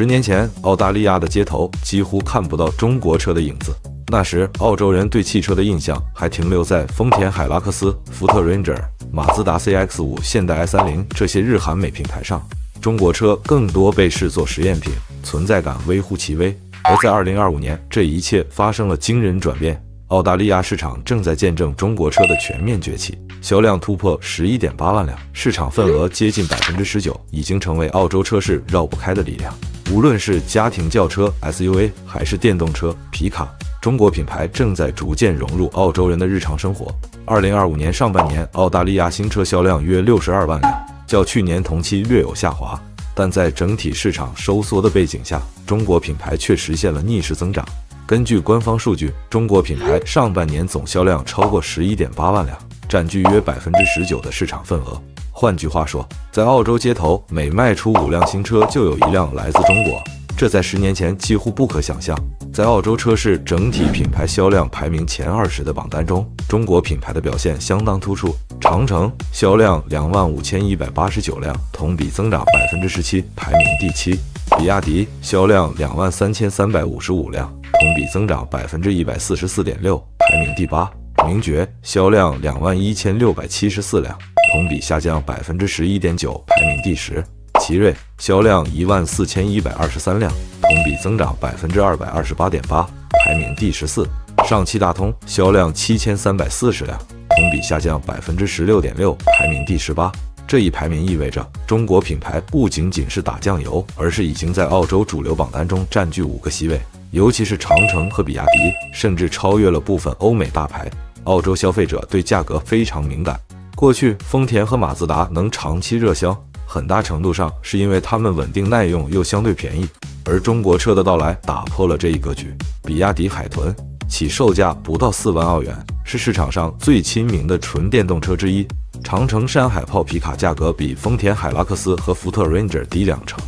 年前，澳大利亚的街头几乎看不到中国车的影子。那时，澳洲人对汽车的印象还停留在丰田海拉克斯、福特 Ranger、马自达 CX-5、现代 i30这些日韩美品牌上。中国车更多被视作实验品，存在感微乎其微。而在2025年，这一切发生了惊人转变。澳大利亚市场正在见证中国车的全面崛起，销量突破11.8万辆，市场份额接近19%，已经成为澳洲车市绕不开的力量。无论是家庭轿车 SUV 还是电动车皮卡，中国品牌正在逐渐融入澳洲人的日常生活。2025年上半年，澳大利亚新车销量约62万辆，较去年同期略有下滑，但在整体市场收缩的背景下，中国品牌却实现了逆势增长。根据官方数据，中国品牌上半年总销量超过11.8万辆，占据约19%的市场份额。换句话说，在澳洲街头，每卖出5辆新车就有1辆来自中国，这在10年前几乎不可想象。在澳洲车市整体品牌销量排名前20的榜单中，中国品牌的表现相当突出。长城销量25189辆，同比增长17%，排名第7。比亚迪销量23355辆，同比增长144.6%，排名第8。名爵销量21674辆，同比下降11.9%，排名第10。奇瑞销量14123辆，同比增长228.8%，排名第14。上汽大通销量7340辆，同比下降16.6%，排名第18。这一排名意味着中国品牌不仅仅是打酱油，而是已经在澳洲主流榜单中占据5个席位，尤其是长城和比亚迪，甚至超越了部分欧美大牌。澳洲消费者对价格非常敏感，过去丰田和马自达能长期热销，很大程度上是因为它们稳定耐用又相对便宜，而中国车的到来打破了这一格局。比亚迪海豚起售价不到4万澳元，是市场上最亲民的纯电动车之一。长城山海炮皮卡价格比丰田海拉克斯和福特 Ranger 低2成。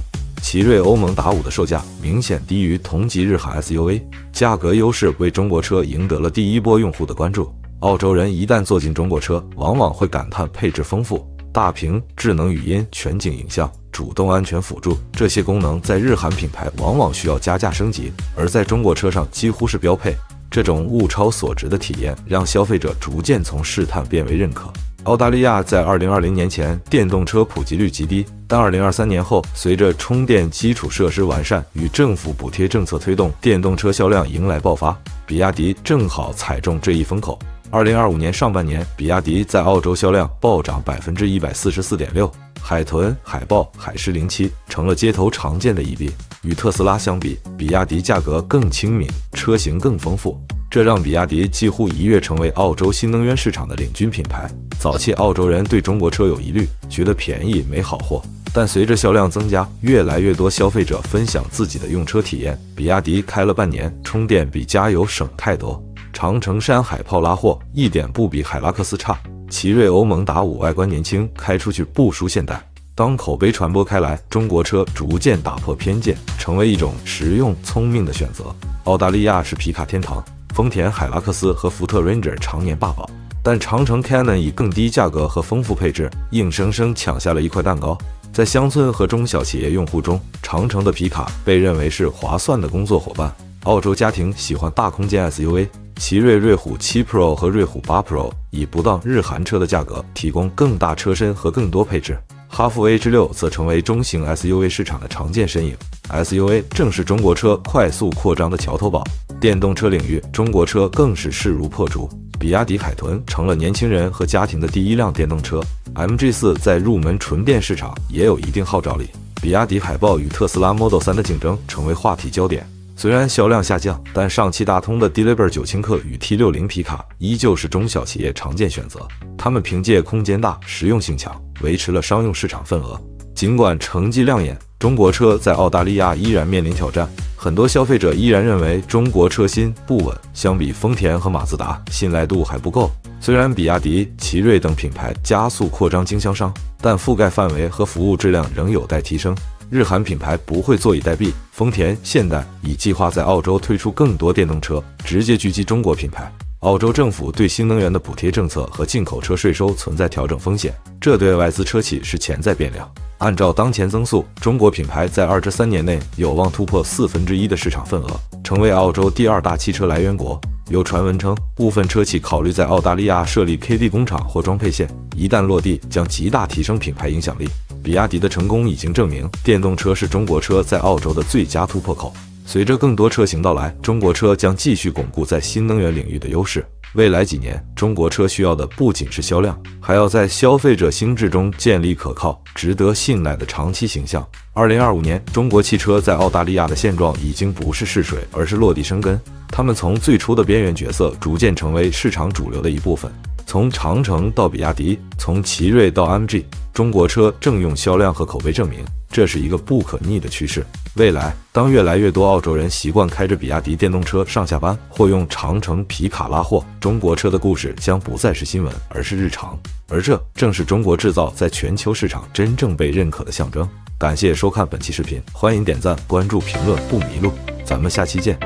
奇瑞欧盟达5的售价明显低于同级日韩 SUV， 价格优势为中国车赢得了第一波用户的关注。澳洲人一旦坐进中国车，往往会感叹配置丰富，大屏、智能语音、全景影像、主动安全辅助，这些功能在日韩品牌往往需要加价升级，而在中国车上几乎是标配。这种物超所值的体验让消费者逐渐从试探变为认可。澳大利亚在2020年前电动车普及率极低，但2023年后，随着充电基础设施完善与政府补贴政策推动，电动车销量迎来爆发。比亚迪正好踩中这一风口。2025年上半年，比亚迪在澳洲销量暴涨144.6%，海豚、海豹、海狮07成了街头常见的一币。与特斯拉相比，比亚迪价格更亲民，车型更丰富，这让比亚迪几乎一跃成为澳洲新能源市场的领军品牌。早期澳洲人对中国车有疑虑，觉得便宜没好货，但随着销量增加，越来越多消费者分享自己的用车体验。比亚迪开了半年，充电比加油省太多。长城山海炮拉货一点不比海拉克斯差。奇瑞欧盟达5外观年轻，开出去不输现代。当口碑传播开来，中国车逐渐打破偏见，成为一种实用聪明的选择。澳大利亚是皮卡天堂，丰田海拉克斯和福特 Ranger 常年霸榜，但长城 Canon 以更低价格和丰富配置，硬生生抢下了一块蛋糕。在乡村和中小企业用户中，长城的皮卡被认为是划算的工作伙伴。澳洲家庭喜欢大空间 SUV， 奇瑞瑞虎7 Pro 和瑞虎8 Pro 以不当日韩车的价格提供更大车身和更多配置。哈弗 H6 则成为中型 SUV 市场的常见身影。SUV 正是中国车快速扩张的桥头堡，电动车领域，中国车更是势如破竹。比亚迪海豚成了年轻人和家庭的第一辆电动车。MG4 在入门纯电市场也有一定号召力。比亚迪海豹与特斯拉 Model 3的竞争成为话题焦点。虽然销量下降，但上汽大通的 Deliver 9轻客与 T60 皮卡依旧是中小企业常见选择。他们凭借空间大、实用性强，维持了商用市场份额。尽管成绩亮眼，中国车在澳大利亚依然面临挑战。很多消费者依然认为中国车新不稳，相比丰田和马自达，信赖度还不够。虽然比亚迪、奇瑞等品牌加速扩张经销商，但覆盖范围和服务质量仍有待提升。日韩品牌不会坐以待毙，丰田、现代已计划在澳洲推出更多电动车，直接狙击中国品牌。澳洲政府对新能源的补贴政策和进口车税收存在调整风险，这对外资车企是潜在变量。按照当前增速，中国品牌在2至3年内有望突破1/4的市场份额，成为澳洲第2大汽车来源国。有传闻称，部分车企考虑在澳大利亚设立 KD 工厂或装配线，一旦落地，将极大提升品牌影响力。比亚迪的成功已经证明，电动车是中国车在澳洲的最佳突破口。随着更多车型到来，中国车将继续巩固在新能源领域的优势。未来几年，中国车需要的不仅是销量，还要在消费者心智中建立可靠、值得信赖的长期形象。2025年，中国汽车在澳大利亚的现状已经不是试水，而是落地生根。他们从最初的边缘角色，逐渐成为市场主流的一部分。从长城到比亚迪，从奇瑞到 MG， 中国车正用销量和口碑证明，这是一个不可逆的趋势。未来，当越来越多澳洲人习惯开着比亚迪电动车上下班，或用长城皮卡拉货，中国车的故事将不再是新闻，而是日常。而这正是中国制造在全球市场真正被认可的象征。感谢收看本期视频，欢迎点赞、关注、评论不迷路，咱们下期见。